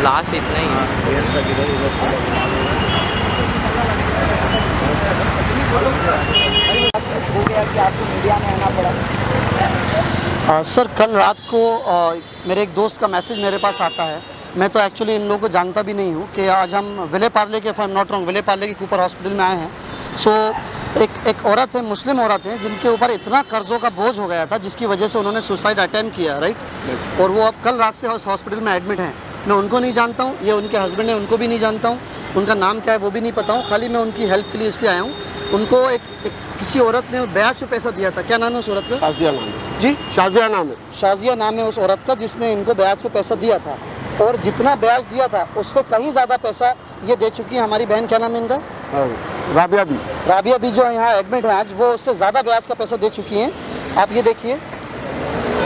लाश इतना ही हो गया कि आपको मीडिया में आना पड़ा? सर कल रात को मेरे एक दोस्त का मैसेज मेरे पास आता है। मैं तो एक्चुअली इन लोगों को जानता भी नहीं हूँ कि आज हम विले पार्ले के, if I am not wrong, Vile Parle के कूपर हॉस्पिटल में आए हैं। सो एक औरत है, मुस्लिम औरत है, जिनके ऊपर इतना कर्ज़ों का बोझ हो गया था जिसकी वजह से उन्होंने सुसाइड अटैम्प्ट किया, राइट। और वो अब कल रात से उस हॉस्पिटल में एडमिट हैं। मैं उनको नहीं जानता हूँ, ये उनके हस्बैंड है, उनको भी नहीं जानता हूँ, उनका नाम क्या है वो भी नहीं पता हूँ। खाली मैं उनकी हेल्प के लिए इसलिए आया हूँ। उनको एक किसी औरत ने ब्याज पे पैसा दिया था। क्या नाम है उस औरत का? शाजिया नाम है जी, शाजिया नाम है। शाजिया नाम है उस औरत का जिसने इनको ब्याज पे पैसा दिया था। और जितना ब्याज दिया था उससे कहीं ज़्यादा पैसा ये दे चुकी है हमारी बहन। क्या नाम है इनका? राबिया भी। राबिया भी जो यहाँ एडमिट है आज, वो उससे ज़्यादा ब्याज का पैसा दे चुकी हैं। आप ये देखिए,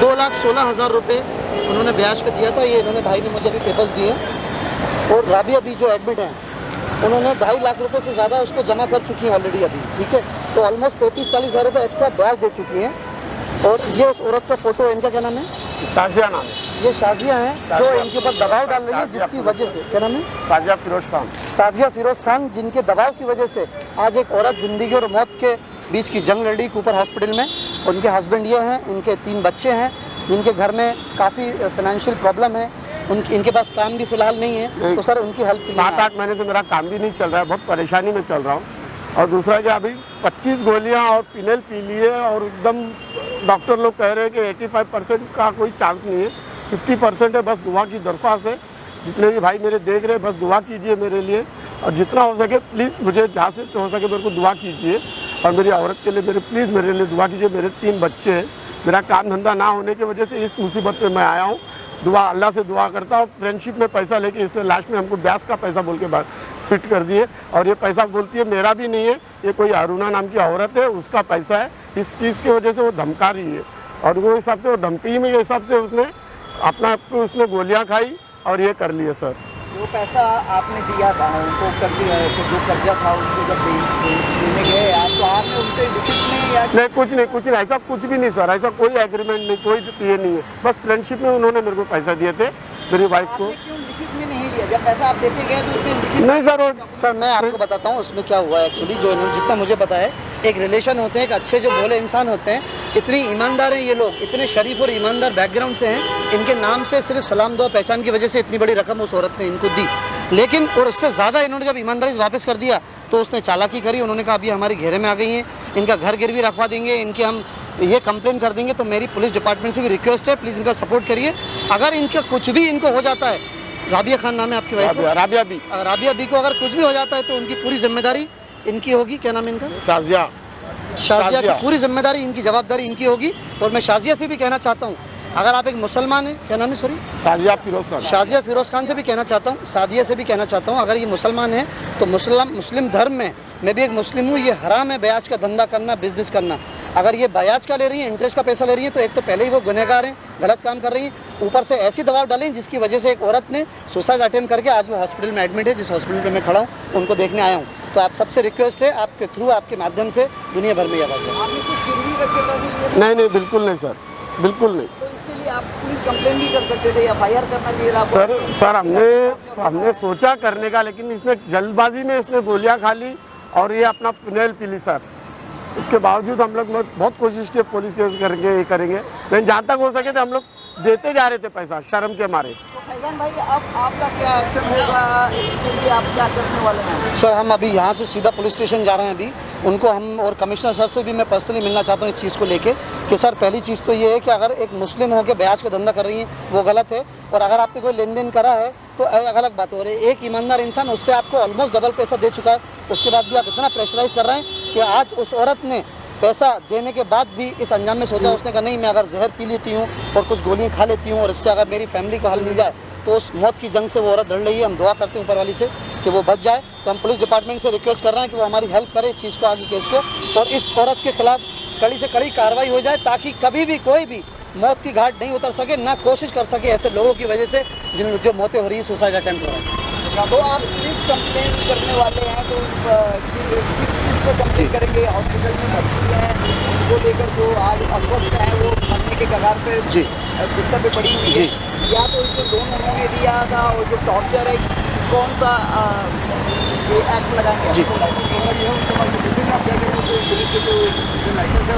2,16,000 रुपये उन्होंने ब्याज पे दिया था। ये इन्होंने भाई ने मुझे अभी पेपर्स दिए। और राबिया भी जो एडमिट हैं, उन्होंने 2.5 लाख रुपए से ज़्यादा उसको जमा कर चुकी हैं ऑलरेडी अभी, ठीक है। तो ऑलमोस्ट 35-40 हज़ार रुपये एक्स्ट्रा ब्याज दे चुकी हैं। और ये उस औरत का फोटो है। इनका क्या नाम है? शाजिया नाम है। ये शाजिया हैं जो इनके ऊपर दबाव डाल रही है, जिसकी वजह से, क्या नाम है? शाजिया फिरोज खान। शाजिया फिरोज खान, जिनके दबाव की वजह से आज एक औरत ज़िंदगी और मौत के बीच की जंग लड़ रही कूपर हॉस्पिटल में। उनके हस्बैंड ये हैं, इनके 3 बच्चे हैं, जिनके घर में काफ़ी फाइनेंशियल प्रॉब्लम है। इनके पास काम भी फिलहाल नहीं है। तो सर उनकी हेल्प के लिए 7-8 महीने से मेरा काम भी नहीं चल रहा है, बहुत परेशानी में चल रहा हूँ। और दूसरा क्या, अभी 25 गोलियाँ और फिनेल पी लिए और एकदम डॉक्टर लोग कह रहे हैं कि 85% का कोई चांस नहीं है, 50% है। बस दुआ की दरख्वास्त है, जितने भी भाई मेरे देख रहे हैं, बस दुआ कीजिए मेरे लिए। और जितना हो सके प्लीज़ मुझे जहाँ से हो सके मेरे को दुआ कीजिए। और मेरी औरत के लिए प्लीज़ मेरे लिए दुआ कीजिए। मेरे 3 बच्चे हैं, मेरा काम धंधा ना होने की वजह से इस मुसीबत पे मैं आया हूँ। दुआ, अल्लाह से दुआ करता हूँ। फ्रेंडशिप में पैसा लेके इसने लास्ट में हमको ब्याज का पैसा बोल के फिट कर दिए। और ये पैसा बोलती है मेरा भी नहीं है, ये कोई अरुणा नाम की औरत है, उसका पैसा है। इस चीज़ की वजह से वो धमका रही है। और वो हिसाब से, वो धमकी में हिसाब से उसने अपना उसने गोलियाँ खाई और ये कर लिए सर। वो पैसा आपने दिया था उनको, कर्जा जो कर्जा था उनको जब देने गए आप, तो आपने उनसे लिखित में या नहीं, कुछ नहीं, ऐसा कुछ भी नहीं सर। ऐसा कोई एग्रीमेंट नहीं, कोई ये नहीं है। बस फ्रेंडशिप में उन्होंने मेरे को पैसा दिए थे, मेरी वाइफ को। आपने क्यों लिखित में नहीं दिया? जब पैसा आप देते गए तो उसमें लिखित नहीं सर, सर मैं आपको बताता हूँ उसमें क्या हुआ है। एक्चुअली जो जितना मुझे पता है, एक रिलेशन होते हैं, एक अच्छे जो भोले इंसान होते हैं, इतनी ईमानदार हैं ये लोग, इतने शरीफ और ईमानदार बैकग्राउंड से हैं। इनके नाम से सिर्फ सलाम दुआ पहचान की वजह से इतनी बड़ी रकम उस औरत ने इनको दी। लेकिन और उससे ज़्यादा इन्होंने जब ईमानदारी से वापस कर दिया तो उसने चालाकी करी। उन्होंने कहा अभी हमारे घेरे में आ गई हैं, इनका घर गिरवी रखवा देंगे, इनके हम ये कंप्लेन कर देंगे। तो मेरी पुलिस डिपार्टमेंट से भी रिक्वेस्ट है, प्लीज़ इनका सपोर्ट करिए। अगर इनका कुछ भी इनको हो जाता है, राबिया खान नाम है आपकी वाइफ? राबिया भी। राबिया बी को अगर कुछ भी हो जाता है तो उनकी पूरी जिम्मेदारी इनकी होगी। क्या नाम है इनका? शाजिया। शाजिया की पूरी जिम्मेदारी, इनकी जवाबदारी इनकी होगी। और मैं शाजिया से भी कहना चाहता हूँ, अगर आप एक मुसलमान हैं, क्या नाम है सॉरी? शाजिया फिरोज खान। शाजिया फिरोज खान से भी कहना चाहता हूँ, सादिया से भी कहना चाहता हूँ, अगर ये मुसलमान है तो मुस्लिम धर्म में मैं भी एक मुस्लिम हूँ, ये हराम है ब्याज का धंधा करना, बिजनेस करना। अगर ये ब्याज का ले रही है, इंटरेस्ट का पैसा ले रही है, तो एक तो पहले ही वो गुनहगार हैं, गलत काम कर रही है, ऊपर से ऐसी दबाव डालें जिसकी वजह से एक औरत ने सुसाइड अटेम्प्ट करके आज वो हॉस्पिटल में एडमिट है, जिस हॉस्पिटल पे मैं खड़ा हूँ, उनको देखने आया हूँ। तो आप सबसे रिक्वेस्ट है, आपके थ्रू, आपके माध्यम से दुनिया भर में ये आवाज़ है। आपने कुछ गिरवी रख के पैसे दिए? नहीं, बिल्कुल नहीं सर, बिल्कुल नहीं। तो इसके लिए आप पुलिस कंप्लेन भी कर सकते थे, FIR करना चाहिए था सर हमने सोचा करने का, लेकिन इसने जल्दबाजी में इसने गोलियां खा ली और ये अपना फिनेल पी ली सर। उसके बावजूद हम लोग बहुत कोशिश की, पुलिस केस करेंगे, ये करेंगे, लेकिन जहाँ तक हो सके थे हम लोग देते जा रहे थे पैसा, शर्म के मारे। तो फैजान भाई, अब आपका क्या एक्शन होगा, इसके लिए आप क्या करने वाले हैं? सर हम अभी यहाँ से सीधा पुलिस स्टेशन जा रहे हैं। अभी उनको हम, और कमिश्नर सर से भी मैं पर्सनली मिलना चाहता हूँ इस चीज़ को लेके कि सर पहली चीज़ तो ये है कि अगर एक मुस्लिम होकर ब्याज का धंधा कर रही है वो गलत है, और अगर आपने कोई लेन देन करा है तो अलग बात हो रही है। एक ईमानदार इंसान उससे आपको ऑलमोस्ट डबल पैसा दे चुका है, उसके बाद भी आप इतना प्रेशराइज कर रहे हैं कि आज उस औरत ने पैसा देने के बाद भी इस अंजाम में सोचा। उसने कहा नहीं, मैं अगर जहर पी लेती हूँ और कुछ गोलियाँ खा लेती हूँ और इससे अगर मेरी फैमिली को हल मिल जाए, तो उस मौत की जंग से वो औरत लड़ रही है। हम दुआ करते हैं ऊपर वाली से कि वो बच जाए। तो हम पुलिस डिपार्टमेंट से रिक्वेस्ट कर रहे हैं कि वो हमारी हेल्प करे इस चीज़ को, आगे केस को, और इस औरत के खिलाफ कड़ी से कड़ी कार्रवाई हो जाए, ताकि कभी भी कोई भी मौत की घाट नहीं उतर सके, ना कोशिश कर सके ऐसे लोगों की वजह से जो मौतें हो रही हैं सुसाइड अटेम्प्ट हो रहा है। तो आप पुलिस कंप्लेन करने वाले हैं, तो किस कंप्लेन करेंगे? हॉस्पिटल में भर्ती हैं, उनको लेकर जो आज अस्वस्थ हैं वो मरने के कगार पे जी बिस्तर पे पड़ी हुई जी। है, या तो जो लोन उन्होंने दिया था और जो टॉर्चर है, कौन सा ये एक्ट लगाएंगे? जी। आपको लाइसेंस होगा ये उनके पास बिल्कुल नहीं, आप क्या करेंगे तो पुलिस के जो लाइसेंस है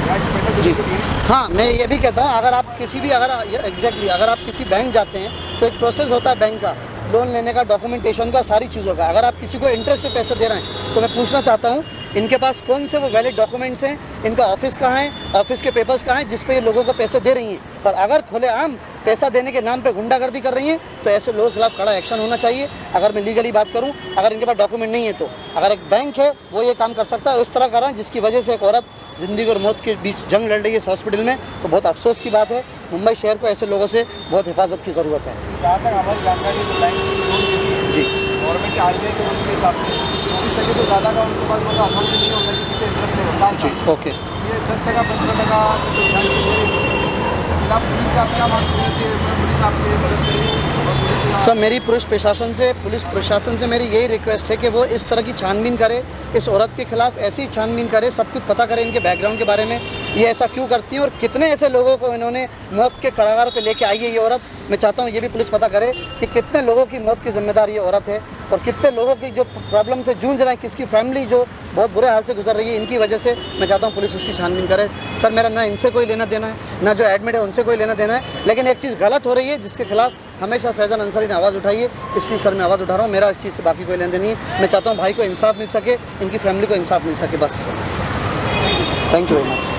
पैसा जी। देने के लिए। हाँ, मैं ये भी कहता हूँ, अगर आप किसी भी अगर आप किसी बैंक जाते हैं तो एक प्रोसेस होता है बैंक का, लोन लेने का, डॉक्यूमेंटेशन का, सारी चीज़ों का। अगर आप किसी को इंटरेस्ट से पैसे दे रहे हैं तो मैं पूछना चाहता हूँ इनके पास कौन से वो वैलिड डॉक्यूमेंट्स हैं, इनका ऑफिस कहाँ है, ऑफिस के पेपर्स कहाँ हैं जिस पे ये लोगों को पैसे दे रही हैं। पर अगर खुलेआम पैसा देने के नाम पे गुंडागर्दी कर रही हैं तो ऐसे लोगों के खिलाफ कड़ा एक्शन होना चाहिए। अगर मैं लीगली बात करूं, अगर इनके पास डॉक्यूमेंट नहीं है तो अगर एक बैंक है वो ये काम कर सकता है, इस तरह कर रहा है जिसकी वजह से एक औरत ज़िंदगी और मौत के बीच जंग लड़ रही है इस हॉस्पिटल में, तो बहुत अफसोस की बात है। मुंबई शहर को ऐसे लोगों से बहुत हिफाजत की ज़रूरत है। जहाँ तक हमारी जानकारी है, तो बैंक लोन देती है जी गवर्नमेंट के RBI के रूल्स के हिसाब से 24% से ज़्यादा का उनके पास मतलब अमाउंट नहीं होता कि किसी इंटरेस्ट ले साल जी का। ओके। ये 10% 15% तो बैंक दे रही है। इसके खिलाफ पुलिस से आप क्या मांगते हैं कि पुलिस आपकी मदद करेगी और पुलिस सर, मेरी पुलिस प्रशासन से मेरी यही रिक्वेस्ट है कि वो इस तरह की छानबीन करे, इस औरत के खिलाफ ऐसी छानबीन करे, सब कुछ पता करे इनके बैकग्राउंड के बारे में, ये ऐसा क्यों करती हैं और कितने ऐसे लोगों को इन्होंने मौत के कगार पे लेके आई है ये औरत। मैं चाहता हूँ ये भी पुलिस पता करे कि कितने लोगों की मौत की जिम्मेदार ये औरत है और कितने लोगों की जो प्रॉब्लम से जूझ रहे हैं, किसकी फैमिली जो बहुत बुरे हाल से गुजर रही है इनकी वजह से। मैं चाहता हूँ पुलिस उसकी छानबीन करे। सर, मेरा ना इनसे कोई लेना देना है, ना जो एडमिट है उनसे कोई लेना देना है, लेकिन एक चीज़ गलत हो रही है जिसके खिलाफ हमेशा फैज़ल अंसारी ने आवाज़ उठाई है, इसलिए सर मैं आवाज़ उठा रहा हूँ। मेरा इस चीज़ से बाकी कोई लेना देना नहीं है। मैं चाहता हूँ भाई को इंसाफ मिल सके, इनकी फैमिली को इंसाफ मिल सके, बस। Thank you very much.